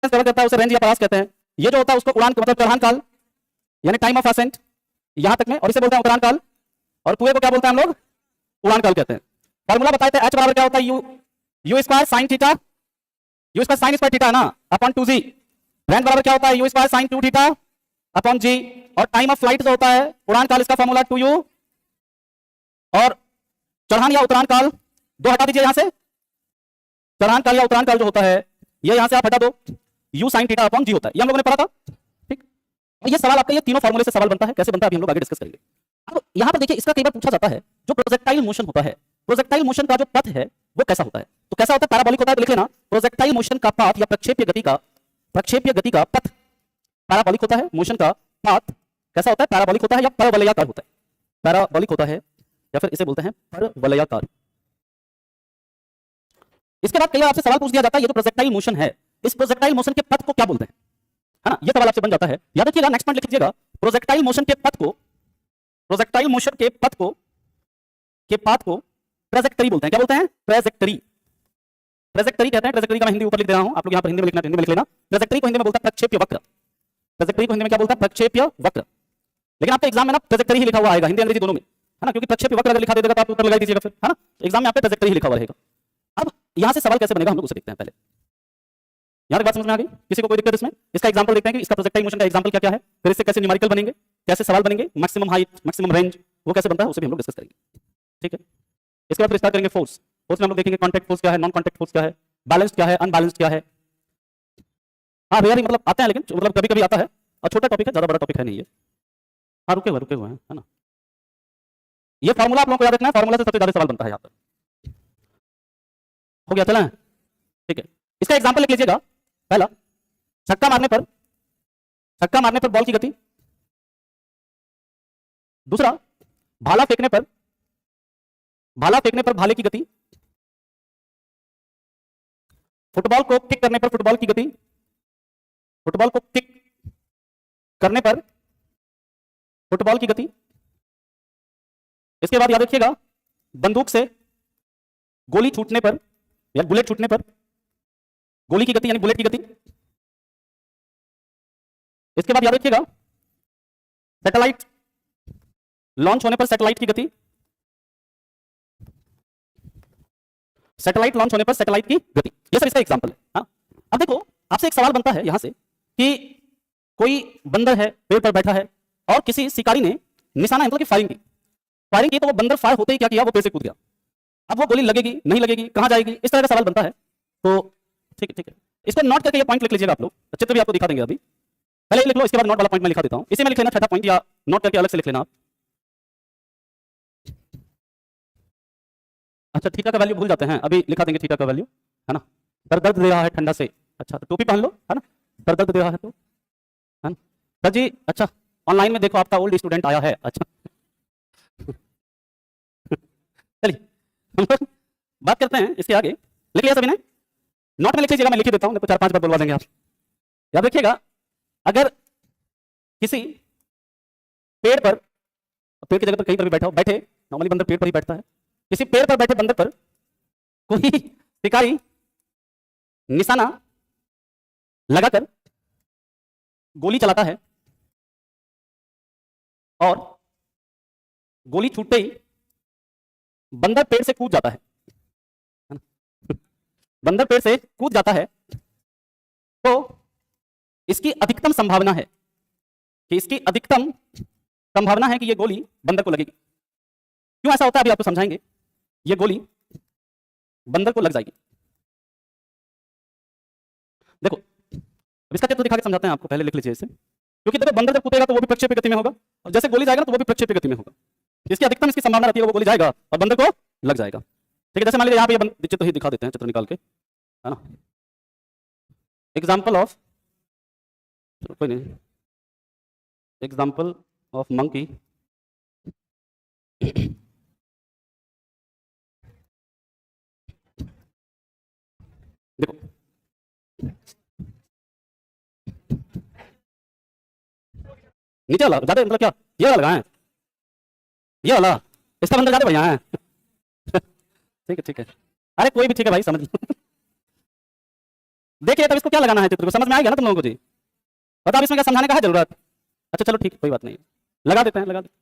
Cover करता है उसे रेंज या पास कहते हैं। ये जो होता है उसको उड़ान मतलब चढ़ान काल यानी टाइम ऑफ असेंट यहां तक में, और इसे बोलते हैं उतरान काल, और पूरे को क्या बोलते हैं हम लोग? उड़ान काल कहते हैं। फॉर्मूला बताए थे एच बराबर क्या होता है? U square sine theta, you square sine square theta है ना अपॉन 2g। रेंज बराबर क्या होता है? U square sign 2 theta upon g। और टाइम ऑफ फ्लाइट जो होता है उड़ान काल, इसका फॉर्मूला 2u। और चढ़ान या उतरान काल दो हटा दीजिए यहां से, चढ़ान काल या उतरान काल जो होता है ये यहां से आप हटा दो, u sin theta upon g होता है। ये हम लोगों ने पढ़ा था, ठीक। और ये सवाल आपका ये तीनों फॉर्मूले से सवाल बनता है, कैसे बनता है अभी हम लोग आगे डिस्कस करेंगे। अब यहां पर देखिए इसका कई बार पूछा जाता है जो प्रोजेक्टाइल मोशन होता है, प्रोजेक्टाइल मोशन का जो पथ है वो कैसा होता है? तो कैसा होता है? पैराबोलिक होता है। तो लिख लेना प्रोजेक्टाइल मोशन का पाथ या प्रक्षेप्य गति का पथ पैराबोलिक होता है। मोशन का पाथ कैसा होता है? पैराबोलिक होता है या परवलयाकार होता है। पैराबोलिक होता है या फिर इसे बोलते हैं परवलयाकार। इसके बाद कई बार आपसे सवाल पूछ दिया जाता है ये जो प्रोजेक्टाइल मोशन है इस प्रोजेक्टाइल मोशन के पथ को क्या बोलते हैं, है ना? ये सवाल आपसे बन जाता है। याद रखिएगा, नेक्स्ट पॉइंट लिख लीजिएगा, प्रोजेक्टाइल मोशन के पथ को ट्रैजेक्टरी बोलते हैं। क्या बोलते हैं? ट्रैजेक्टरी कहते हैं। ट्रैजेक्टरी का मैं हिंदी ऊपर लिख दे रहा हूं, आप लोग यहां पर हिंदी में लिख लेना। ट्रैजेक्टरी को हिंदी में बोलता है प्रक्षेप्य वक्र। ट्रैजेक्टरी को हिंदी में क्या बोलता है? प्रक्षेप्य वक्र। लेकिन आपके एग्जाम में ना ट्रैजेक्टरी ही लिखा हुआ आएगा, हिंदी अंग्रेजी दोनों में, है ना? क्योंकि प्रक्षेप्य वक्र अगर लिखा दे देगा तो आप ऊपर लगा दीजिएगा फिर, है ना? एग्जाम में आपके ट्रैजेक्टरी ही लिखा हुआ रहेगा। अब यहां से सवाल कैसे बनेगा हम लोग उसे देखते हैं। पहले यहां तक बात समझ में आ गई? किसी को कोई दिक्कत इसमें? इसका एग्जांपल देखते हैं कि इसका प्रोजेक्टाइल मोशन का एग्जांपल क्या क्या है, फिर इससे कैसे न्यूमेरिकल बनेंगे, कैसे सवाल बनेंगे, मैक्सिमम हाइट, मैक्सिमम रेंज वो कैसे बनता है उसे भी हम लोग डिस्कस करेंगे, ठीक है? इसके बाद फिर स्टार्ट करेंगे फोर्स में हम लोग देखेंगे कॉन्टैक्ट फोर्स क्या है, नॉन कॉन्टैक्ट फोर्स क्या है, बैलेंस्ड क्या है, अनबैलेंस्ड क्या है। हाँ भैया मतलब आते हैं, लेकिन मतलब कभी कभी आता है, और छोटा टॉपिक है, ज्यादा बड़ा टॉपिक है नहीं ये। हाँ रुके हुए हैं, है ना? ये फॉर्मूला आप लोगों को याद रखना है, फॉर्मूला से सबसे ज्यादा सवाल बनता है यहाँ पर। हो गया, चला है, ठीक है? इसका एग्जांपल लिख लीजिएगा। पहला, छक्का मारने पर बॉल की गति। दूसरा, भाला फेंकने पर भाले की गति। फुटबॉल को किक करने पर फुटबॉल की गति। फुटबॉल को किक करने पर फुटबॉल की गति। इसके बाद याद रखिएगा, बंदूक से गोली छूटने पर या बुलेट छूटने पर गोली की गति यानी बुलेट की गति। इसके बाद याद रखिएगा, सैटेलाइट लॉन्च होने पर सैटेलाइट की गति। सैटेलाइट लॉन्च होने पर सैटेलाइट की गति। ये सब इसका एग्जांपल है। हाँ, अब देखो आपसे एक सवाल बनता है यहां से कि कोई बंदर है, पेड़ पर बैठा है, और किसी शिकारी ने निशाना मतलब कि फायरिंग की तो वो बंदर फायर होते ही क्या किया? वो पेड़ से कूद गया। अब वो गोली लगेगी नहीं लगेगी, कहां जाएगी? इस तरह का सवाल बनता है। तो ठीक है, इसको नोट करके ये पॉइंट लिख लीजिएगा आप लोग, चित्र भी आपको दिखा देंगे अभी। पहले लिख लो, इसके बाद नोट वाला पॉइंट मैं लिखा देता हूं। इसे में लिख लेना छठा पॉइंट, या नोट करके अलग से लिख लेना आप। अच्छा, थीटा का वैल्यू भूल जाते हैं, अभी लिखा देंगे थीटा का वैल्यू, है ना? सर दर्द दे रहा है ठंडा से, अच्छा तो टोपी पहन लो, है ना? सर दर्द दे रहा है तो, है ना? सर जी अच्छा, ऑनलाइन में देखो आपका ओल्ड स्टूडेंट आया है, अच्छा। चलिए हम लोग बात करते हैं इसके आगे। लिख लिया सभी ने? नोट में लिख लीजिएगा, मैं लिख ही देता हूं, तो 4-5 बार बोलवा देंगे आप। याद रखिएगा, अगर किसी पेड़ की जगह पर कहीं पर भी बैठे, नॉर्मली बंदर पेड़ पर ही बैठता है, किसी पेड़ पर बैठे बंदर पर कोई शिकारी निशाना लगाकर गोली चलाता है, और गोली छूटते ही बंदर पेड़ से कूद जाता है ना? बंदर पेड़ से कूद जाता है, तो इसकी अधिकतम संभावना है कि यह गोली बंदर को लगेगी। क्यों ऐसा होता है अभी आपको समझाएंगे। यह गोली बंदर को लग जाएगी। देखो अब इसका चित्र दिखा के समझाते हैं आपको, पहले लिख लीजिए इसे। क्योंकि देखो बंदर जब कूदेगा तो वो भी प्रक्षेप्य गति में होगा, और जैसे गोली जाएगा तो वो भी प्रक्षेप्य गति में होगा। इसकी अधिकतम इसकी संभावना रहती है वो गोली जाएगा और बंदर को लग जाएगा, ठीक है? जैसे मान लीजिए यहाँ पे चित्र ही दिखा देते हैं, चित्र निकाल के, है ना? एग्जाम्पल ऑफ, कोई नहीं, एग्जाम्पल ऑफ मंकी। देखो नीचे वाला ज्यादा मतलब क्या, ये वाला लगाए, ये वाला, इसका बंदर ज्यादा बढ़िया है। ठीक है, अरे कोई भी ठीक है भाई, समझ देखिए तब इसको क्या लगाना है चित्र को, समझ में आएगा ना तुम लोगों को जी? बता, अब इसमें क्या समझाने का है जरूरत? अच्छा चलो ठीक है, कोई बात नहीं, लगा देते हैं, लगा देते हैं।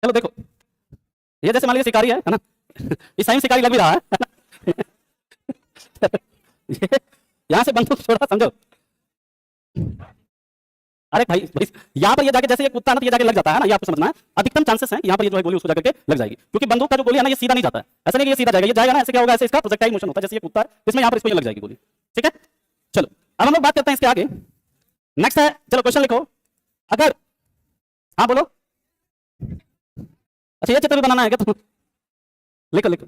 चलो देखो, ये जैसे मान लीजिए शिकारी है ना? इस टाइम शिकारी लग भी रहा है ना? ये यहां से बंदूक छोड़ा, समझो। अरे भाई भाई, यहाँ पर ये जाके जैसे ये कुत्ता ना, तो ये जाके लग जाता है ना, ये आपको समझना है। अधिकतम चांसेस हैं कि यहाँ पर ये जो है गोली उसको जाकर के लग जाएगी, क्योंकि बंदूक का जो गोली है ना, ये सीधा नहीं जाता है। ऐसा नहीं कि ये सीधा जाएगा, ये जाएगा ना, ऐसे क्या होगा, ऐसे इसका प्रोजेक्टाइल मोशन होता है, जैसे ये कुत्ता है, इसमें यहाँ पर इसको ये लग जाएगी गोली। ठीक है, चलो अब हम लोग बात करते हैं इसके आगे। नेक्स्ट है, चलो क्वेश्चन लिखो। अगर, हाँ बोलो। अच्छा ये चित्र भी बनाना है क्या तुम? लिखो लिखो।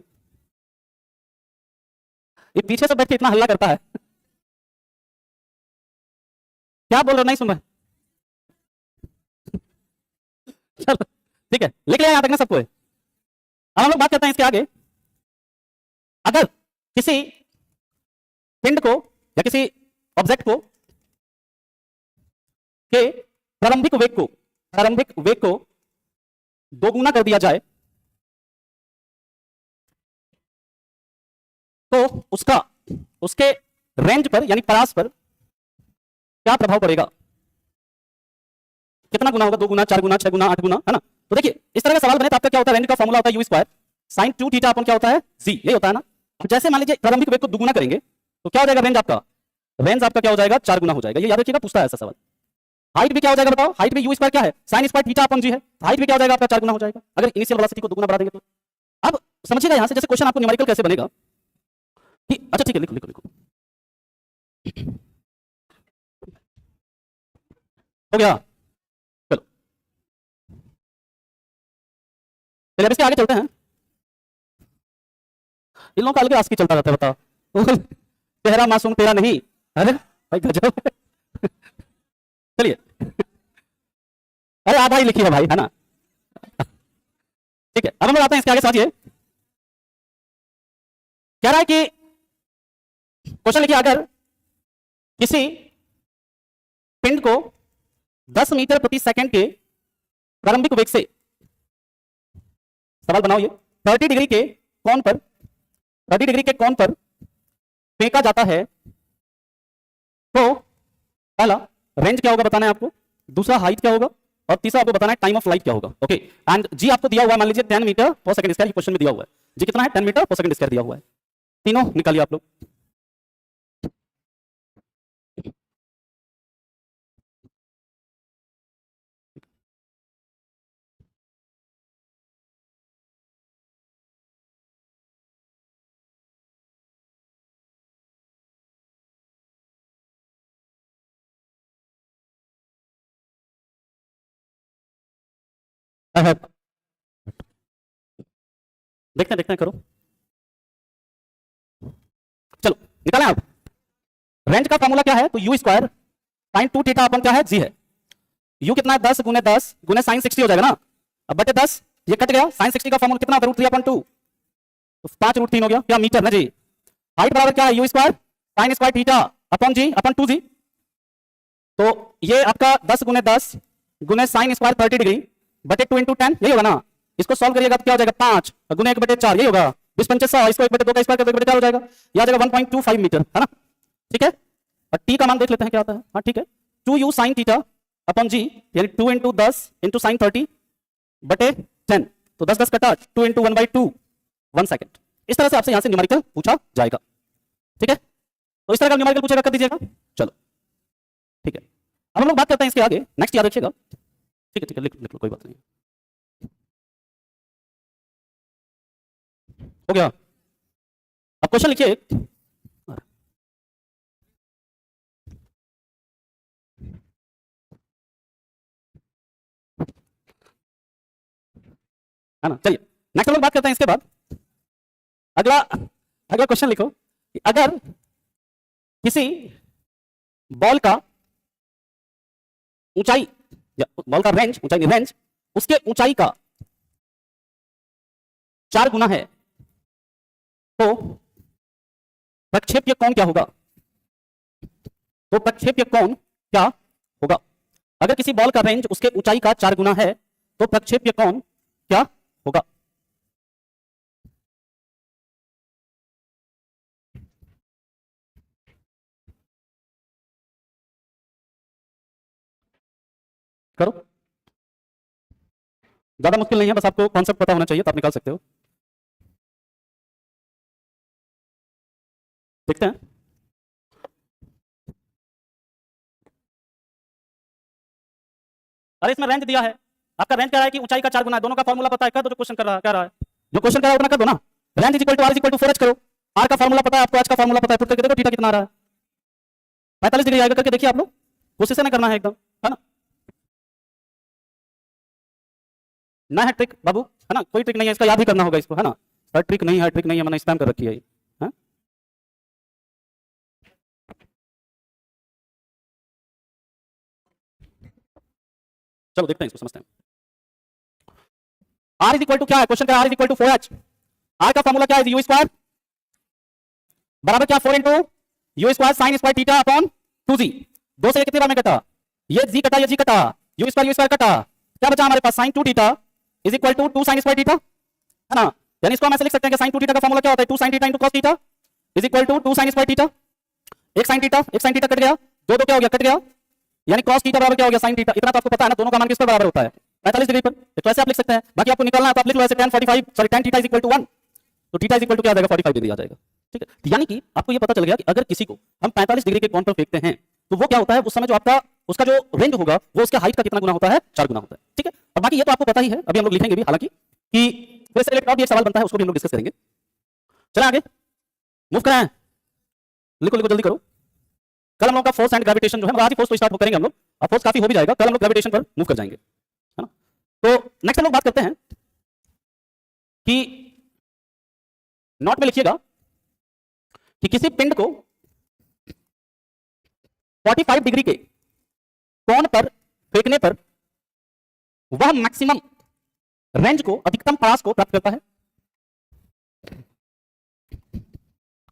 ये पीछे से बैठ के इतना हल्ला करता है, क्या बोल रहे हो, नहीं सुन रहे? चलो ठीक है, लिख लिया यहां तक ना सबको? अब हम लोग बात करते हैं इसके आगे। अगर किसी पिंड को या किसी ऑब्जेक्ट को के प्रारंभिक वेग को दोगुना कर दिया जाए, तो उसके रेंज पर यानी परास पर क्या प्रभाव पड़ेगा? कितना गुना होगा? 2 गुना, 4 गुना, 6 गुना, 8 गुना, है ना? तो देखिए इस तरह का सवाल बने तो आपका क्या होता है, रेंज का फॉर्मूला होता है यू स्क्वायर साइन 2 थीटा अपन क्या होता है, जी, यही होता है ना? अब जैसे मान लीजिए प्रारंभिक वेग को दुगुना करेंगे तो क्या हो जाएगा, रेंज आपका क्या हो जाएगा, 4 गुना हो जाएगा। ये याद रखिएगा, पूछता है ऐसा सवाल। हाइट भी क्या हो जाएगा बताओ, हाइट भी यू स्क्वायर क्या है, साइन स्क्वायर थीटा अपन जी है, हाइट भी क्या हो जाएगा आपका, 4 गुना हो जाएगा, अगर इनिशियल वेलोसिटी को दुगुना बढ़ा देंगे तो। अब समझिएगा यहां से, जैसे क्वेश्चन आपको न्यूमेरिकल कैसे बनेगा कि, अच्छा ठीक है, लिखो लिखो लिखो, हो गया। चलो चलिए अब इसके आगे चलते हैं। इन लोगों का अलग आस्की चलता रहता है, बताओ। चेहरा मासूम तेरा नहीं, अरे भाई गजब। चलिए, अरे आधा ही लिखी है भाई, है ना? ठीक है, अब हम लोग आते हैं इसके आगे, समझिए। कह रहा है कि क्वेश्चन लिखिए, अगर किसी पिंड को 10 मीटर प्रति सेकंड के प्रारंभिक वेग से, सवाल बनाओ ये, 30 डिग्री के कोण पर फेंका जाता है, तो पहला रेंज क्या होगा बताना है आपको, दूसरा हाइट क्या होगा, और तीसरा आपको बताना है टाइम ऑफ फ्लाइट क्या होगा। ओके, एंड जी आपको दिया हुआ है, मान लीजिए 10 मीटर पर सेकंड स्क्वायर, क्वेश्चन में दिया हुआ है जी कितना है, 10 मीटर पर सेकंड स्क्वायर दिया हुआ है। तीनों निकालिए आप लोग। देखते हैं करो, चलो निकालें आप। रेंज का फॉर्मूला क्या है, तो यू स्क्वायर साइन 2 थीटा अपन क्या है, जी है। यू कितना है, 10 गुने 10 गुने साइन 60 हो जाएगा ना, अब बटे 10, ये कट गया, साइन 60 का फॉर्मूला कितना होता है, √3/2, तो 5√3 हो गया, क्या मीटर ना जी। हाइट बराबर क्या है, u square sine square theta upon g upon 2 g, तो ये आपका 10 गुने 10 गुने साइन स्क्वायर 30 डिग्री बटे 2 × 10, यही होगा ना? इसको सॉल्व करिएगा तो क्या हो जाएगा, 5 गुने 1/4, यही होगा 20×5, इसको 1/2 का स्क्वायर करके 1/4 हो जाएगा, ये आ जाएगा 1.25 मीटर, है ना? ठीक है, और टी का मान देख लेते हैं क्या आता है। हाँ ठीक है, 2u साइन थीटा अपॉन जी, यानी 2 × 10 × साइन 30 बटे 10, तो 10 10 कटा, 2 × 1/2, 1 सेकंड। इस तरह से आपसे यहां से न्यूमेरिकल पूछा जाएगा। ठीक है, तो इस तरह का न्यूमेरिकल पूछेगा, कर दीजिएगा। चलो ठीक है, अब हम लोग बात करते हैं इसके आगे, नेक्स्ट याद रखिएगा। ठीक है, लिख लो, कोई बात नहीं, हो गया। अब क्वेश्चन लिखिए, है ना? चलिए नेक्स्ट हम लोग बात करते हैं इसके बाद। अगला क्वेश्चन लिखो कि अगर किसी बॉल का ऊंचाई, या बॉल का रेंज, ऊंचाई नहीं रेंज, उसके ऊंचाई का 4 गुना है, तो प्रक्षेप्य कोण क्या होगा? तो प्रक्षेप्य कोण क्या होगा? अगर किसी बॉल का रेंज उसके ऊंचाई का 4 गुना है, तो प्रक्षेप्य कोण क्या होगा? करो, ज्यादा मुश्किल नहीं है, बस आपको कॉन्सेप्ट पता होना चाहिए तो आप निकाल सकते हो। देखते हैं। अरे इसमें रेंज दिया है, आपका रेंज क्या है कि ऊंचाई का 4 गुना है, दोनों का फॉर्मूला पता है, कर दो जो क्वेश्चन कर रहा है, क्या रहा है, जो क्वेश्चन कर रहा है उतना कर दो ना। Range is equal to R is equal to 4h करो, आर का फॉर्मूला पता है आपको, एच का फॉर्मूला पता है, पुट करके देखो थीटा कितना आ रहा है, 45 डिग्री आएगा, करके देखिए आप लोग, कोशिश से ना करना है एकदम, है ना। ना है ट्रिक बाबू, है ना, कोई ट्रिक नहीं है, इसका याद ही करना होगा इसको, है ना, सर ट्रिक नहीं है, ट्रिक नहीं है, मैंने स्पैम कर रखी है ये, हाँ? चलो देखते हैं इसको, समझते हैं। आर इज इक्वल टू क्या है, क्वेश्चन का R is equal to 4h, R का फॉर्मूला क्या है, यू स्क्वायर बराबर क्या 4 into u square sine square theta upon 2g, दो से ये कितनी बार में कटा, ये जी कटा, ये जी कटा, यू स्क्वायर कटा, क्या बचा हमारे पास sine 2 theta is equal to 2 sine square theta, है ना, यानी इसको हम ऐसे लिख सकते हैं कि साइन 2 थीटा का फॉर्मूला क्या होता है, 2 sine theta into cos theta is equal to 2 sine square theta, एक साइन थीटा कट गया, दो दो क्या हो गया, कट गया, यानी cos थीटा बराबर क्या हो गया साइन थीटा, इतना तो आपको पता है ना, दोनों का मान किस पर बराबर होता है 45 डिग्री पर, तो ऐसे आप लिख सकते हैं, बाकी आपको निकालना है तो आप लिख लो ऐसे tan 45 sorry tan theta is equal to 1, तो थीटा इज इक्वल टू क्या आ जाएगा 45 डिग्री आ जाएगा, ठीक है। तो यानी कि आपको ये पता चल गया कि अगर किसी को हम 45 डिग्री के कोण पर फेंकते हैं तो वो क्या होता है, उस समय जो आपका उसका जो रेंज होगा वो उसके हाइट का कितना गुना होता है, 4 गुना होता है, ठीक है। और बाकी ये तो आपको पता ही है, अभी हम लोग लिखेंगे भी हालांकि कि फिर से रिलेटेड और भी एक सवाल बनता है, उसको भी हम लोग डिस्कस करेंगे। चलें आगे, मूव कराएं, लिखो लिखो जल्दी करो। कल हम लोग का फोर्स एंड ग्रेविटेशन जो है, आज ही फोर्स तो स्टार्ट करेंगे हम लोग, और फोर्स काफी हो भी जाएगा, कल हम लोग ग्रेविटेशन पर मूव कर जाएंगे, है ना। तो नेक्स्ट हम लोग बात करते हैं कि नोट में लिखिएगा कि किसी पिंड को 45 डिग्री के कोण पर फेंकने पर वह मैक्सिमम रेंज को, अधिकतम पास को प्राप्त करता है,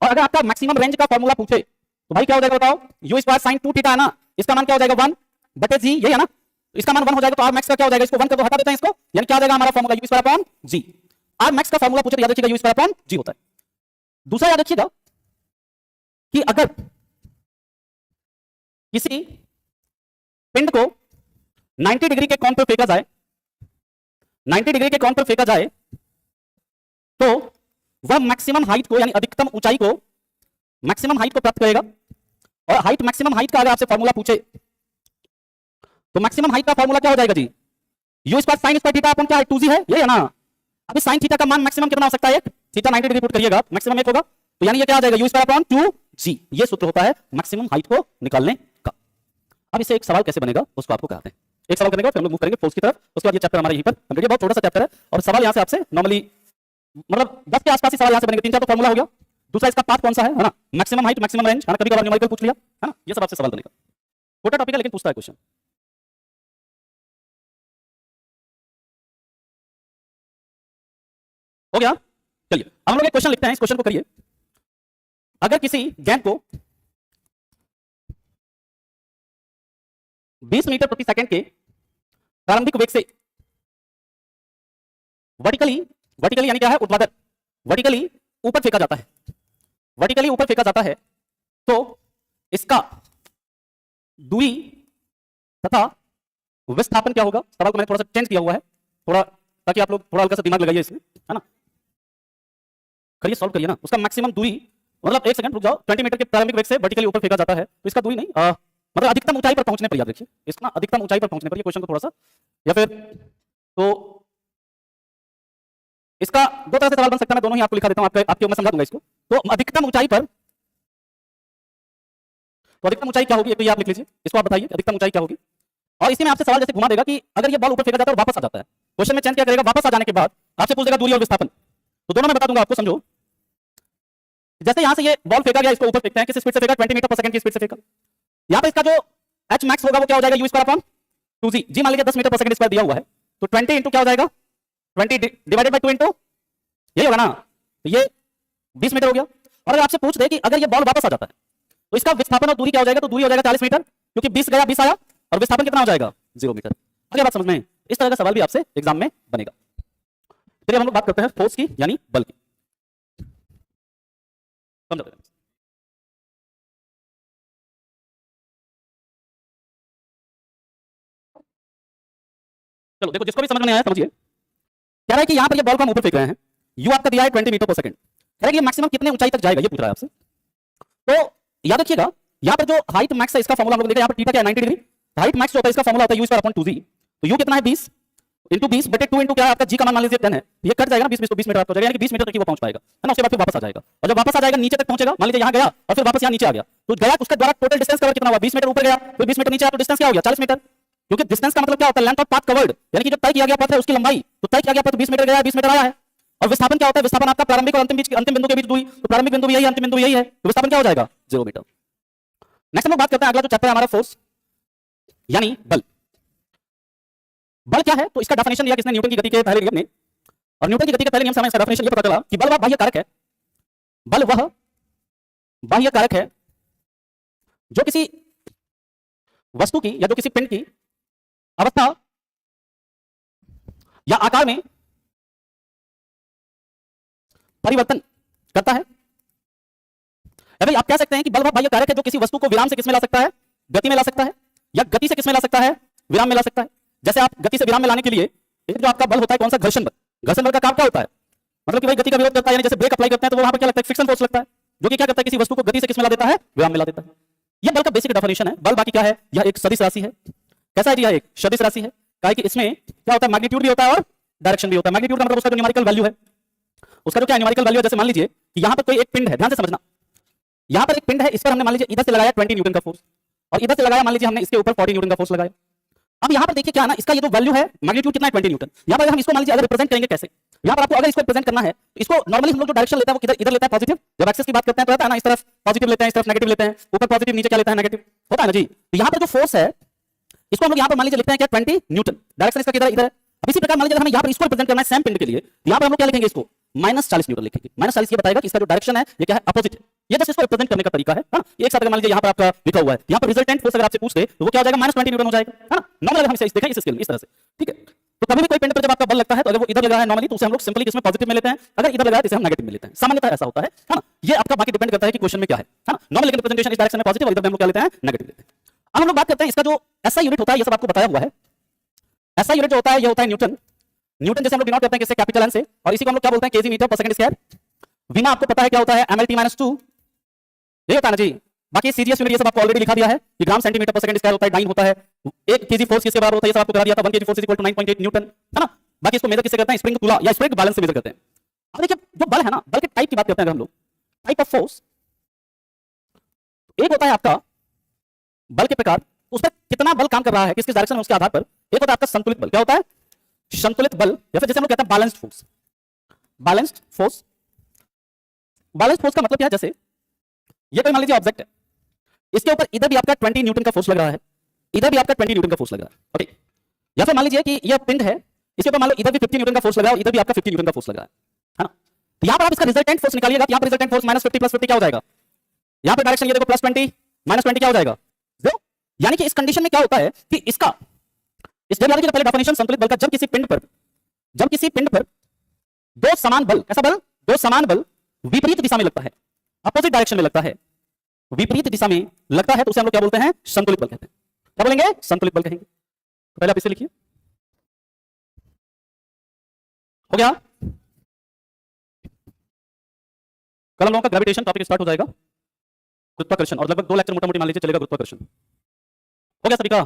और अगर आपका मैक्सिमम रेंज का फॉर्मूला पूछे तो भाई क्या हो जाएगा बताओ, यू स्क्वायर साइन 2 थीटा है ना, इसका मान क्या हो जाएगा 1 बटे जी, यही है ना, इसका मान 1 हो जाएगा, तो आर मैक्स का क्या हो जाएगा, इसको 1 कर दो, हटा देते हैं इसको, यानी क्या आ जाएगा हमारा formula u square upon g, R max का फॉर्मूला पूछे तो याद रखिएगा यू स्क्वायर अपॉन जी होता है। दूसरा याद रखिएगा कि अगर किसी पिंड को 90 डिग्री के कोण पर फेंका जाए, 90 डिग्री के कोण पर फेंका जाए तो वह मैक्सिमम हाइट को, यानी अधिकतम ऊंचाई को, मैक्सिमम हाइट को प्राप्त करेगा, और हाइट मैक्सिमम हाइट का अगर आपसे फॉर्मूला पूछे तो मैक्सिमम हाइट का फॉर्मूला क्या हो जाएगा g, u square sine square theta upon क्या है 2g है, ये है ना। अभी साइन थीटा का मान मैक्सिमम कितना हो सकता है, एक थीटा 90 डिग्री पुट करिएगा, मैक्सिमम एक होगा, तो यानी ये क्या आ जाएगा यू स्क्वायर अपॉन 2g, ये सूत्र होता है मैक्सिमम हाइट को निकालने का। अब इससे एक सवाल कैसे बनेगा उसको आपको कहते हैं, एक सवाल करने का फिर हम लोग मूव करेंगे फोर्स की तरफ, उसके बाद ये चैप्टर हमारे यहीं पर कंप्लीट है, बहुत छोटा सा चैप्टर है, और सवाल यहां से आपसे नॉर्मली मतलब 10 के आसपास ही सवाल यहां से बनेंगे, 3-4 तो फॉर्मूला हो गया, दूसरा इसका पाथ कौन सा है ना, मैक्सिमम हाइट मैक्सिमम रेंज, है ना, कभी कभार न्यूमेरिकल पूछ लिया, है ना, ये सब आपसे सवाल बनेगा, छोटा टॉपिक है लेकिन पूछता है क्वेश्चन। हो गया, चलिए हम लोग एक क्वेश्चन लिखते हैं, इस क्वेश्चन को करिए। अगर किसी गेंद को 20 मीटर प्रति सेकंड के प्रारंभिक वेग से वर्टिकली, वर्टिकली यानी क्या है ऊर्ध्वाधर, वर्टिकली ऊपर फेंका जाता है, वर्टिकली ऊपर फेंका जाता है, तो इसका दूरी तथा विस्थापन क्या होगा। सवाल को मैंने थोड़ा सा चेंज किया हुआ है, थोड़ा ताकि आप लोग थोड़ा हल्का सा दिमाग लगाइए इसमें, है ना, करिए सॉल्व करिए ना। उसका मैक्सिमम दूरी, मतलब एक सेकंड रुक जाओ, 20 मीटर के प्रारंभिक वेग से वर्टिकली ऊपर फेंका जाता है, तो इसका दूरी नहीं मतलब अधिकतम ऊंचाई पर पहुंचने पर, याद रखिए इसका अधिकतम ऊंचाई पर पहुंचने पर, ये क्वेश्चन को थोड़ा सा, या फिर तो इसका दो तरह से सवाल बन सकता है, मैं दोनों ही आपको लिखा देता हूं, आपके मैं समझा दूंगा इसको। तो अधिकतम ऊंचाई पर, तो अधिकतम ऊंचाई क्या होगी, एक तो ये आप लिख लीजिए, इसको आप बताइए अधिकतम ऊंचाई क्या होगी, और इसी में आपसे सवाल जैसे घुमा देगा कि अगर ये बॉल ऊपर फेंका जाता है और वापस आ जाता है, क्वेश्चन में चेंज क्या करेगा, वापस आ जाने के बाद आपसे पूछ देगा दूरी और विस्थापन, तो दोनों मैं बता दूंगा आपको, समझो। जैसे यहां से ये बॉल फेंका गया, इसको ऊपर फेंकते हैं, किस स्पीड से फेंका, 20 मीटर पर सेकंड की स्पीड से फेंका, यहां पे इसका जो एच मैक्स होगा वो क्या हो जाएगा, यू स्क्वायर अपॉन 2g, जी मान लीजिए 10 मीटर पर सेकंड स्क्वायर दिया हुआ है, तो 20 इंटू क्या हो जाएगा, 20 डिवाइडेड बाय 2 इंटू, यही होगा ना, तो ये 20 मीटर हो गया। और अगर आपसे पूछ दे कि अगर ये बॉल वापस आ जाता है तो इसका विस्थापन और दूरी क्या हो जाएगा, तो दूरी हो जाएगा 40 मीटर, क्योंकि 20 गया 20 आया, और विस्थापन कितना हो जाएगा 0 मीटर। अगली बात समझ में, इस तरह का सवाल भी आपसे एग्जाम में बनेगा। चलिए हम लोग बात करते हैं फोर्स की, यानी बल की, समझो। चलो देखो, जिसको भी समझ में नहीं आया समझिए। कह रहा है कि यहां पर ये बॉल को हम ऊपर फेंक रहे हैं, यू आपका दिया है 20 मीटर पर सेकंड, कह रहा है कि मैक्सिमम कितने ऊंचाई तक जाएगा ये पूछ रहा है आपसे। तो याद रखिएगा, यहां पर जो हाइट मैक्स है इसका फॉर्मूला हम लोग देखा, यहां पर थीटा क्या है 90 डिग्री, हाइट मैक्स जो होता है इसका फॉर्मूला होता है u स्क्वायर अपॉन 2g। तो u कितना है 20 इंटू 20 बटे 2 इंटू क्या है आपका g का मान मान लीजिए 10 है, ये कट जाएगा ना 20 20 मीटर आपको जाएगा, यानी कि 20 मीटर तक ही वो पहुंच पाएगा, है ना। उसके बाद फिर वापस आ जाएगा, और जब वापस आ जाएगा नीचे तक पहुंचेगा, मान लीजिए यहां गया और फिर वापस यहां नीचे आ गया, तो गया उसके द्वारा टोटल डिस्टेंस कवर कितना हुआ 20 मीटर ऊपर गया, फिर 20 मीटर नीचे आया तो डिस्टेंस क्या हो गया 40 मीटर, क्योंकि डिस्टेंस का मतलब क्या होता है लेंथ ऑफ पाथ कवर्ड, यानी कि जो तय किया गया पथ है उसकी लंबाई, तो तय किया गया पथ 20 मीटर गया 20 मीटर आया है। और विस्थापन क्या होता है, विस्थापन आपका प्रारंभिक और अंतिम बिंदु के बीच दूरी, तो प्रारंभिक बिंदु भी यही है, अंतिम बिंदु भी यही है, तो विस्थापन क्या हो जाएगा 0 मीटर। नेक्स्ट हम लोग बात करते हैं, अगला जो चैप्टर है हमारा फोर्स यानी बल। बल क्या है, तो इसका डेफिनेशन दिया किसने, न्यूटन की गति के पहले नियम ने, और न्यूटन की गति के पहले नियम से हमें इसका डेफिनेशन ये पता चला कि बल वह बाह्य कारक है, बल वह बाह्य कारक है जो किसी वस्तु की या जो किसी पिंड की अवस्था या आकार में परिवर्तन करता है। भाई आप कह सकते हैं कि बल वह बाह्य कारक है जो किसी वस्तु को विराम से किसमें ला सकता है, गति में ला सकता है, या गति से किसमें ला सकता है, विराम में ला सकता है। जैसे आप गति से विराम में लाने के लिए एक जो आपका बल होता है कौन सा, घर्षण बल। घर्षण बल का काम क्या होता है, मतलब कि भाई गति का विरोध करता है, यानी जैसे ब्रेक अप्लाई करते हैं तो वो वहां पर क्या लगता है, फ्रिक्शन फोर्स लगता है, जो कि क्या करता है किसी वस्तु को गति से किसमें ला देता है, विराम में ला देता है। यह बल का बेसिक डेफिनेशन है। बल बाकी क्या है, यह एक सदिश राशि है। कैसा है जी, यह एक सदिश राशि है, क्या है कि इसमें क्या होता है, मैग्नीट्यूड भी होता है और डायरेक्शन भी होता है। मैग्नीट्यूड का मतलब उसका जो न्यूमेरिकल वैल्यू है, उसका जो क्या न्यूमेरिकल वैल्यू है, जैसे मान लीजिए कि यहां पर कोई एक पिंड है, ध्यान से समझना, यहां पर एक पिंड है, इस पर हमने मान लीजिए इधर से लगाया 20 न्यूटन का फोर्स, और इधर से लगाया मान लीजिए हमने इसके ऊपर 40 न्यूटन का फोर्स लगाया। अब यहां पर देखिए क्या है ना, इसका ये जो वैल्यू है मैग्नीट्यूड कितना है 20 न्यूटन। यहां पर अगर हम इसको मान लीजिए अगर रिप्रेजेंट करेंगे कैसे, यहां पर आपको अगर इसको रिप्रेजेंट करना है तो इसको नॉर्मली हम लोग जो डायरेक्शन लेते हैं वो किधर इधर लेते हैं, पॉजिटिव। जब एक्सेस की बात करते हैं तो रहता है ना, इस तरफ पॉजिटिव लेते हैं, इस तरफ नेगेटिव लेते हैं, ऊपर पॉजिटिव नीचे क्या लेते हैं नेगेटिव, होता है ना जी। तो यहां पर जो फोर्स है इसको हम लोग यहां पर मान लीजिए लिखते हैं क्या 20 न्यूटन, डायरेक्शन इसका किधर इधर है। अब इसी प्रकार मान लीजिए हमें यहां पर इसको रिप्रेजेंट करना है सेम पिंड के लिए, यहां पर हम लोग क्या लिखेंगे, इसको -40 न्यूटन लिखेंगे। -40 ये बताएगा कि इसका जो डायरेक्शन है ये क्या है, अपोजिट है। ये जस्ट इसको रिप्रेजेंट करने का तरीका है ना। एक साथ अगर मान लीजिए यहां पर आपका लिखा हुआ है, यहां पर रिजल्टेंट फोर्स अगर आपसे पूछते तो वो क्या हो जाएगा -20 न्यूटन हो जाएगा, है ना। नॉर्मल अगर हम इसे देखें इस स्केल में इस तरह से, ठीक है। तो कभी भी कोई पिंड पर जब आपका बल लगता है तो अगर वो इधर लग रहा है नॉर्मली तो उसे हम लोग सिंपली किसमें पॉजिटिव में लेते हैं, अगर इधर लगा है तो इसे हम नेगेटिव में लेते हैं, सामान्यतः ऐसा होता है ना। ये आपका बाकी डिपेंड करता है कि क्वेश्चन में क्या है ना। नॉर्मल लेकिन रिप्रेजेंटेशन इस डायरेक्शन में पॉजिटिव और इधर हम लोग क्या लेते हैं नेगेटिव लेते हैं। अब हम लोग बात करते हैं इसका जो एसआई यूनिट होता है, ये सब आपको बताया हुआ है। एसआई यूनिट जो होता है ये होता है न्यूटन। न्यूटन जैसे हम लोग डिनोट करते हैं किससे, कैपिटल एन से, और इसी को हम लोग क्या बोलते हैं केजी मीटर पर सेकंड स्क्वायर। वीना आपको पता है क्या होता है, mlt-2 ये होता है ना जी। बाकी सीजीएस यूनिट ये सब आपको ऑलरेडी लिखा दिया है कि ग्राम सेंटीमीटर पर सेकंड स्क्वायर होता है, डाइन होता है, 1 केजी फोर्स किसके बराबर होता है ये सब आपको करा दिया था, 1 kg force equal to 9.8 newton, है ना। बाकी इसको मेजर किससे करते हैं, स्प्रिंग तुला या स्प्रिंग बैलेंस से मेजर करते हैं। अब देखिए जो बल है ना, बल के टाइप की बात करते हैं हम लोग, टाइप ऑफ फोर्स, एक होता है आपका बल के प्रकार, उस पर कितना बल काम कर रहा है किसके डायरेक्शन में उसके आधार पर। एक होता है आपका संतुलित बल, क्या होता है संतुलित बल, या फिर जैसे हम लोग कहते हैं balanced force. Balanced force, balanced force का मतलब क्या है, जैसे ये कोई मान लीजिए ऑब्जेक्ट है, इसके ऊपर इधर भी आपका 20 न्यूटन का फोर्स लग रहा है, इधर भी आपका 20 न्यूटन का फोर्स लग रहा है, ओके। या फिर मान लीजिए कि यह पिंड है, इसके ऊपर मान लो इधर भी 50 न्यूटन का फोर्स लग रहा है और इधर भी आपका 50 न्यूटन का फोर्स लग रहा है ना। तो यहां पर आप इसका रिजल्टेंट फोर्स निकालिएगा, तो यहां पर रिजल्टेंट फोर्स -50 + 50 क्या हो जाएगा, यहां पर डायरेक्शन ये देखो +20 -20 क्या हो जाएगा 0। यानी कि इस कंडीशन में क्या होता है कि इसका इस जब याद रखिएगा पहले डेफिनेशन संतुलित बल का, जब किसी पिंड पर दो समान बल, कैसा बल, दो समान बल विपरीत दिशा में लगता है, अपोजिट डायरेक्शन में लगता है, विपरीत दिशा में लगता है, तो उसे हम लोग क्या बोलते हैं, संतुलित बल कहते हैं। क्या बोलेंगे, संतुलित बल कहेंगे। तो पहले आप इसे लिखिए, हो गया। कल हम लोगों का ग्रेविटेशन टॉपिक स्टार्ट हो जाएगा, गुरुत्वाकर्षण, और लगभग 2 लेक्चर मोटा मोटी मान लीजिए चलेगा गुरुत्वाकर्षण। हो गया सभी का।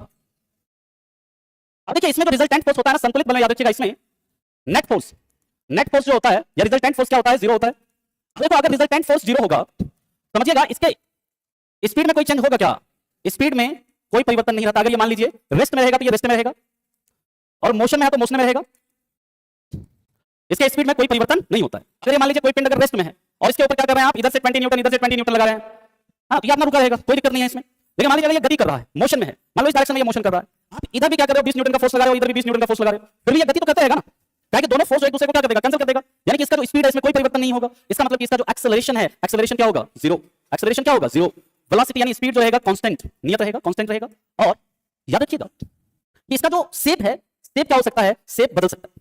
अब देखिए इसमें जो रिजल्टेंट फोर्स होता है ना संतुलित बल में, याद रखिएगा इसमें नेट फोर्स जो होता है या रिजल्टेंट फोर्स क्या होता है, 0 होता है। देखो अगर रिजल्टेंट फोर्स 0 होगा समझिएगा इसके स्पीड में कोई चेंज होगा क्या, स्पीड में कोई परिवर्तन नहीं रहता। अगर ये मान लीजिए रेस्ट में रहेगा तो ये रेस्ट में रहेगा, और मोशन में है तो मोशन में रहेगा, इसके स्पीड में कोई परिवर्तन नहीं होता है। अगर ये मान लीजिए कोई पिंड अगर रेस्ट में है और इसके ऊपर क्या कर रहे हैं आप, इधर से 20 न्यूटन इधर से 20 न्यूटन लगा रहे हैं, हाँ तो ये अपना रुका रहेगा, कोई दिक्कत नहीं है इसमें। लेकिन मान लीजिए ये गति कर रहा है, मोशन में है, मान लो इस डायरेक्शन में ये मोशन कर रहा है, आप इधर भी क्या कर रहे हो 20 न्यूटन का फोर्स लगा रहे हो, इधर भी 20 न्यूटन का फोर्स लगा रहे हो, फिर भी ये गति तो करता रहेगा ना, क्या कि दोनों फोर्स एक दूसरे को क्या कर देगा, कैंसिल कर देगा। यानी कि इसका जो स्पीड है इसमें कोई परिवर्तन नहीं होगा। इसका मतलब कि इसका जो एक्सेलरेशन है, एक्सेलरेशन क्या होगा 0, एक्सेलरेशन क्या होगा 0, वेलोसिटी यानी स्पीड जो रहेगा कांस्टेंट, नियत रहेगा, कांस्टेंट रहेगा। और याद रखिएगा कि इसका जो शेप है, शेप क्या हो सकता है, शेप बदल सकता है,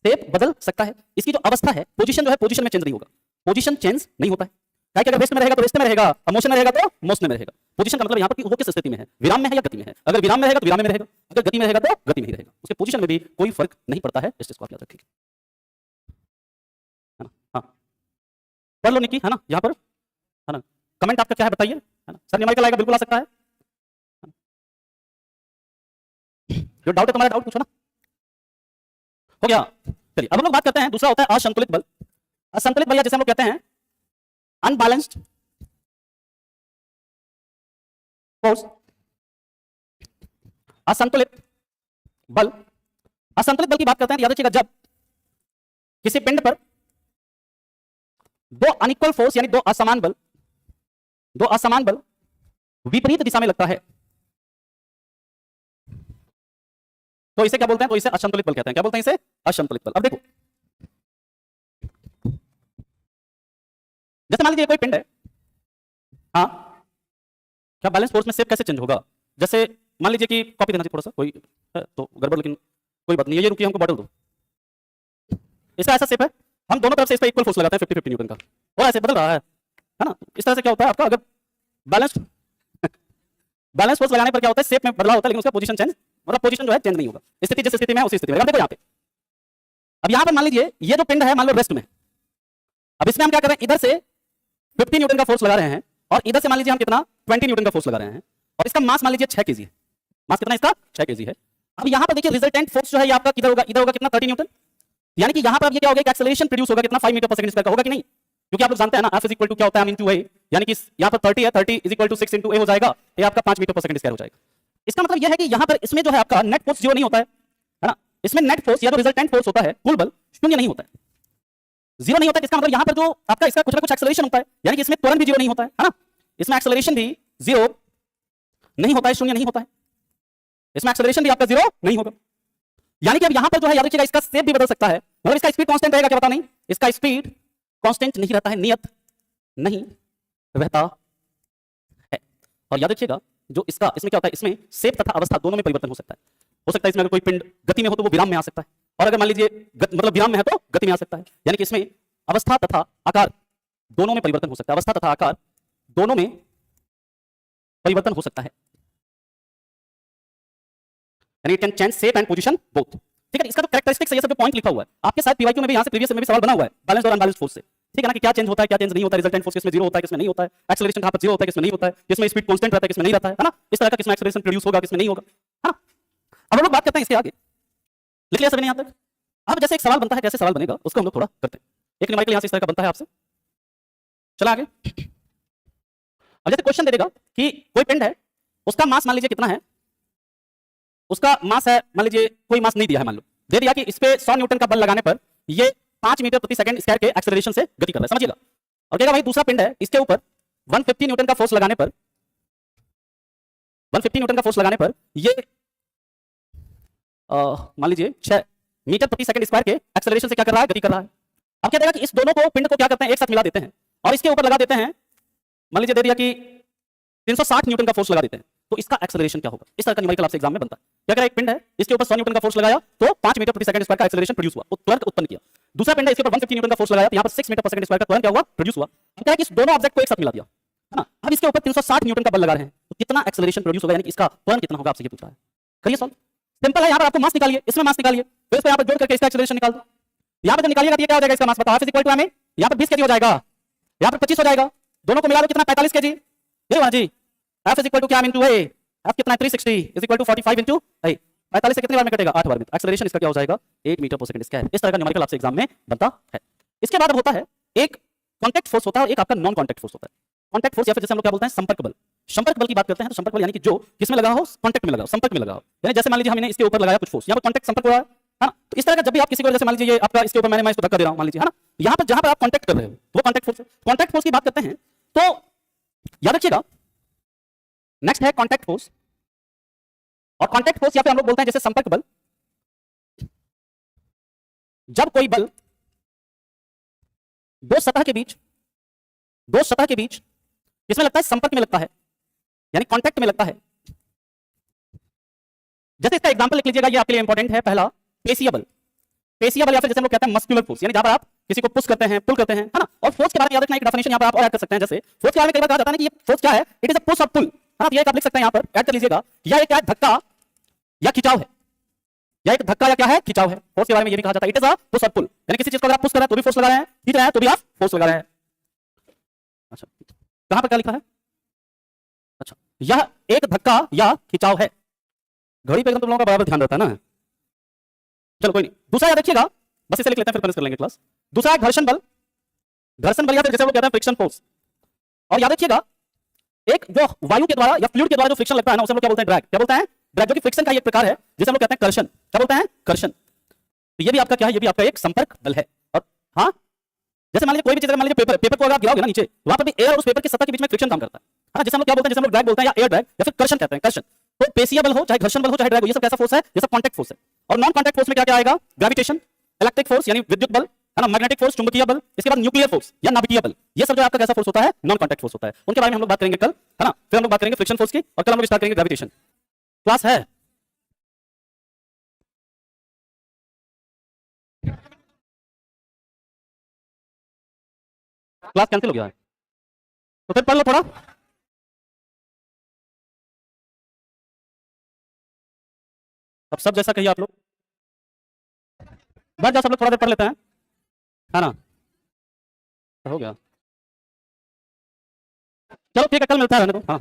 शेप बदल सकता है। इसकी जो अवस्था है, पोजीशन जो है, पोजीशन में चेंज नहीं होगा, पोजीशन चेंज नहीं होता है। क्या अगर रेस्ट में रहेगा तो रेस्ट में रहेगा, और मोशन में रहेगा तो मोशन में रहेगा। पोजीशन का मतलब यहाँ पर कि वो किस स्थिति में है, विराम में है या गति में है। अगर विराम में रहेगा तो विराम में रहेगा, अगर गति में रहेगा तो गति में ही रहेगा। उसके पोजीशन में भी कोई फर्क नहीं पड़ता है, इस चीज को आप याद रखिए, है ना। हाँ पढ़ लो निकी, है ना, यहाँ पर, है ना। कमेंट आपका क्या है बताइए, है ना। सर न्यूमेरिकल आएगा, बिल्कुल आ सकता है। जो डाउट है तुम्हारा डाउट पूछो ना। हो गया, चलिए अब हम लोग बात करते हैं, दूसरा होता है असंतुलित बल। असंतुलित बल या जैसे हम लोग कहते हैं अनबैलेंस्ड फोर्स, असंतुलित बल। असंतुलित बल की बात करते हैं, याद रखिएगा जब किसी पिंड पर दो अनइक्वल फोर्स यानी दो असमान बल विपरीत दिशा में लगता है तो इसे क्या बोलते हैं, तो इसे असंतुलित बल कहते हैं। क्या बोलते हैं इसे, असंतुलित बल। अब देखो जैसे मान लीजिए कोई पिंड है, हाँ क्या बैलेंस फोर्स में शेप कैसे चेंज होगा। जैसे मान लीजिए कि कॉपी देना चाहिए थोड़ा सा, कोई है तो गड़बड़, लेकिन कोई बात नहीं है, ये रुकिए हमको बॉटल दो। इसका ऐसा शेप है, हम दोनों तरफ से इस पर इक्वल फोर्स लगाते हैं 50-50 न्यूटन का, और ऐसे बदल रहा है ना। इस तरह से क्या होता है आपका, अगर बैलेंस फोर्स लगाने पर क्या होता है, शेप में बदलाव होता है, लेकिन उसका पोजीशन चेंज, मतलब पोजीशन जो है चेंज नहीं होगा। स्थिति जिस स्थिति में है उसी स्थिति में। अब देखो यहाँ पे, अब यहाँ पर मान लीजिए ये जो पिंड है मान लो रेस्ट में, अब इसमें हम क्या कर रहे हैं, इधर से 50 न्यूटन का फोर्स लगा रहे हैं, और इधर से मान लीजिए हम कितना 20 न्यूटन का फोर्स लगा रहे हैं, और इसका मास मान लीजिए 6 केजी है। मास कितना इसका, 6 केजी है। अब यहाँ पर देखिए रिजल्टेंट फोर्स जो है ये आपका किधर होगा, इधर होगा कितना 30 न्यूटन, यानी कि यहाँ पर अब ये क्या होगा, एक्सेलरेशन प्रोड्यूस होगा कितना 5 मीटर पर सेकंड स्क्वायर का होगा कि नहीं, क्योंकि आप लोग जानते हैं ना F इज इक्वल टू क्या होता है, m into a, यानी कि यहाँ पर 30 है, 30 is equal to 6 into a हो जाएगा, ये आपका 5 मीटर पर सेकंड स्क्वायर हो जाएगा। इसका मतलब यह है कि यहाँ पर इसमें जो है आपका नेट फोर्स जीरो नहीं होता है ना, इसमें नेट फोर्स या जो रिजल्टेंट फोर्स होता है कुल बल शून्य नहीं होता है, जीरो नहीं होता है। इसका मतलब यहाँ पर जो आपका इसका कुछ ना कुछ एक्सेलरेशन होता है, यानी कि इसमें त्वरण भी जीरो नहीं होता है ना, इसमें एक्सेलरेशन भी जीरो नहीं होता है, शून्य नहीं होता है, इसमें एक्सेलरेशन भी आपका जीरो नहीं होगा। यानी कि अब यहाँ पर जो है याद रखिएगा इसका शेप भी बदल सकता है, मतलब इसका स्पीड कांस्टेंट रहेगा क्या पता नहीं, इसका स्पीड कांस्टेंट नहीं रहता है, नियत नहीं रहता है। और याद रखिएगा जो इसका इसमें क्या होता है, इसमें शेप तथा अवस्था दोनों में परिवर्तन हो सकता है इसमें अगर कोई पिंड गति में हो तो वो विराम में आ सकता है, और अगर मान लीजिए मतलब विराम में है तो गति में आ सकता है, यानी कि इसमें अवस्था तथा आकार दोनों में परिवर्तन हो सकता है, अवस्था तथा आकार दोनों में परिवर्तन हो सकता है, यानी it can change shape and position both. ठीक है, इसका तो कैरेक्टरिस्टिक्स है, ये सब जो पॉइंट लिखा हुआ है आपके साथ पीवाईक्यू में भी, यहाँ से प्रीवियस में भी सवाल बना हुआ है बैलेंस और अनबैलेंस फोर्स से। ठीक है ना, कि क्या चेंज होता है क्या चेंज नहीं होता है, रिजल्टेंट फोर्स किसमें जीरो होता है किसमें नहीं होता है, एक्सेलरेशन कहां पर जीरो होता है किसमें नहीं होता है, किसमें स्पीड कांस्टेंट रहता है किसमें नहीं रहता है ना, इस तरह का किसमें एक्सेलरेशन प्रोड्यूस होगा किसमें नहीं होगा, है ना। अब हम लोग बात करते हैं इसके आगे, लिख लिया सभी ने यहाँ तक। अब जैसे एक सवाल बनता है, कैसे सवाल बनेगा उसको हम लोग थोड़ा करते हैं। एक न्यूमेरिकल यहाँ से इस तरह का बनता है आपसे, चला आगे। अब जैसे क्वेश्चन दे देगा कि कोई पिंड है, उसका मास मान लीजिए कितना है, उसका मास है मान लीजिए, कोई मास नहीं दिया है, मान लो दे दिया कि इस पे 100 न्यूटन का बल लगाने पर ये 5 मीटर प्रति सेकंड स्क्वायर के एक्सेलरेशन से गति कर रहा है, समझिएगा। और कहेगा भाई दूसरा पिंड है, इसके ऊपर 150 न्यूटन का फोर्स लगाने पर, 150 न्यूटन का फोर्स लगाने पर ये मान लीजिए 6 मीटर प्रति सेकंड स्क्वायर के एक्सेलरेशन से क्या कर रहा है, गति कर रहा है। अब क्या देगा कि इस दोनों को पिंड को क्या करते हैं, एक साथ मिला देते हैं और इसके ऊपर लगा देते हैं, मान लीजिए दे दिया कि 360 न्यूटन का फोर्स लगा देते हैं, तो इसका एक्सेलरेशन क्या होगा। इस तरह का न्यूमेरिकल आपसे एग्जाम में बनता है। क्या करेगा, एक पिंड है, इसके ऊपर 100 न्यूटन का फोर्स लगाया तो 5 मीटर प्रति सेकंड स्क्वायर का एक्सेलरेशन प्रोड्यूस हुआ, त्वरण उत्पन्न किया। दूसरा पिंड है, इसके ऊपर 150 न्यूटन का फोर्स लगाया तो यहाँ पर 6 मीटर पर सेकंड स्क्वायर का त्वरण क्या हुआ, प्रोड्यूस हुआ। अब क्या है कि इस दोनों ऑब्जेक्ट को एक साथ मिला दिया, है ना। अब इसके ऊपर 360 न्यूटन का बल लगा रहे हैं तो कितना एक्सेलरेशन प्रोड्यूस होगा, यानी कि इसका त्वरण कितना होगा, आपसे ये पूछ रहा है। करिए सॉल्व, सिंपल है। यहाँ पर आपको मास निकालिए, इसमें मास निकालिए, फिर इसको यहाँ पर जोड़ करके इसका एक्सेलरेशन निकाल दो। यहाँ पर जब निकालिएगा तो ये क्या हो जाएगा, इसका मास बताओ, F इक्वल टू m, यहाँ पर 20 केजी हो जाएगा, यहाँ पर 25 हो जाएगा, दोनों को मिला दो कितना 45 केजी, ये जी। F इज इक्वल टू क्या इनटू a, F कितना है 360 is equal to 45 into a, 45 से कितनी बार में कटेगा, 8 बार में। एक्सेलरेशन इसका क्या हो जाएगा, 8 मीटर पर सेकंड स्क्वायर। इस तरह का न्यूमेरिकल आपसे एग्जाम में बनता है। इसके बाद अब होता है एक कांटेक्ट फोर्स होता है और एक आपका नॉन कांटेक्ट फोर्स होता है। कांटेक्ट फोर्स या फिर जैसे हम लोग क्या बोलते हैं संपर्क बल। संपर्क बल की बात करते हैं तो संपर्क बल यानी कि जो किसमें लगा हो, कांटेक्ट में लगा हो, संपर्क में लगा हो। यानी जैसे मान लीजिए हमने इसके ऊपर लगाया कुछ फोर्स, यहाँ पर कांटेक्ट संपर्क हो रहा है ना, तो इस तरह का जब भी आप किसी को, जैसे मान लीजिए ये आपका इसके ऊपर मैं इसको धक्का दे रहा हूं मान लीजिए, है ना, यहाँ पर जहां पर आप कांटेक्ट कर रहे हो वो कांटेक्ट फोर्स है। कांटेक्ट फोर्स की बात करते हैं तो याद रखिएगा नेक्स्ट है कांटेक्ट फोर्स। और कांटेक्ट फोर्स या फिर हम लोग बोलते हैं जैसे संपर्क बल, जब कोई बल दो सतह के बीच किसमें लगता है, संपर्क में लगता है, यानी कांटेक्ट में लगता है। जैसे इसका एग्जांपल लिख लीजिएगा, ये आपके लिए इंपॉर्टेंट है। पहला पेशीय बल। पेशिया बल या फिर जैसे हम लोग कहते हैं मस्कुलर फोर्स, यानी जहां पर आप किसी को पुश करते हैं, पुल करते हैं, है ना। और फोर्स के बारे में याद रखना, एक डेफिनेशन यहां पर आप और ऐड कर सकते हैं। जैसे फोर्स के बारे में कई बार कहा जाता है कि ये फोर्स क्या है, इट इज अ पुश और पुल, है ना। तो ये एक आप लिख सकते हैं यहां पर, ऐड कर लीजिएगा। या एक क्या है, धक्का या खिंचाव है, या एक धक्का या क्या है, खिंचाव है। फोर्स के बारे में ये भी कहा जाता है इट इज अ पुश और पुल, यानी किसी चीज को अगर आप पुश कर रहे हैं तो भी फोर्स लगा रहे हैं, खींच रहे हैं तो भी आप फोर्स लगा रहे हैं। अच्छा, कहां पर क्या लिखा है? अच्छा, यह एक धक्का या खिंचाव है। घड़ी पे एकदम तुम लोगों का बराबर ध्यान रहता है ना। चलो कोई नहीं, दूसरा याद रखिएगा, बस इसे लिख लेते हैं फिर फिनिश कर लेंगे क्लास। दूसरा है घर्षण बल, घर्षण बल या फिर जैसे वो कहते हैं फ्रिक्शन फोर्स। और याद रखिएगा, एक जो वायु के द्वारा या फ्लूइड के द्वारा जो फ्रिक्शन लगता है ना, उसे हम लोग क्या बोलते हैं, ड्रैग। क्या बोलते हैं? ड्रैग, जो कि फ्रिक्शन का एक प्रकार है, जिसे हम लोग कहते हैं कर्षण। क्या बोलते हैं? कर्षण। तो ये भी आपका क्या है, ये भी आपका एक संपर्क बल है। और हाँ, जैसे मान लीजिए कोई भी चीज, मान लीजिए पेपर को अगर आप गिराओगे ना नीचे, वहां पर भी एयर और उस पेपर की सतह के बीच में फ्रिक्शन काम करता है, जिसे हम लोग क्या बोलते हैं, जिसे हम लोग ड्रैग बोलते हैं या एयर ड्रैग या फिर कर्षण कहते हैं, कर्षण। तो पेशीय बल हो, चाहे घर्षण बल हो, चाहे ड्रैग हो, ये सब कैसा फोर्स है, ये सब कांटेक्ट फोर्स है। और नॉन कांटेक्ट फोर्स में क्या क्या आएगा? ग्रेविटेशन, इलेक्ट्रिक फोर्स यानी विद्युत बल, है ना, मैग्नेटिक फोर्स चुंबकीय बल, इसके बाद न्यूक्लियर फोर्स या नाभिकीय बल। ये सब जो आपका कैसा फोर्स होता है, नॉन कांटेक्ट फोर्स होता है। उनके बारे में हम लोग बात करेंगे कल, है ना। फिर हम लोग बात करेंगे फ्रिक्शन फोर्स की, और कल हम लोग स्टार्ट करेंगे ग्रेविटेशन। क्लास है? क्लास कैंसिल हो गया है तो फिर पढ़ लो थोड़ा। अब सब जैसा कहिए आप लोग, बैठ जाओ सब लोग, थोड़ा देर पढ़ लेते हैं, है ना। हो गया, चलो ठीक है, कल मिलता है, रहने दो। हाँ।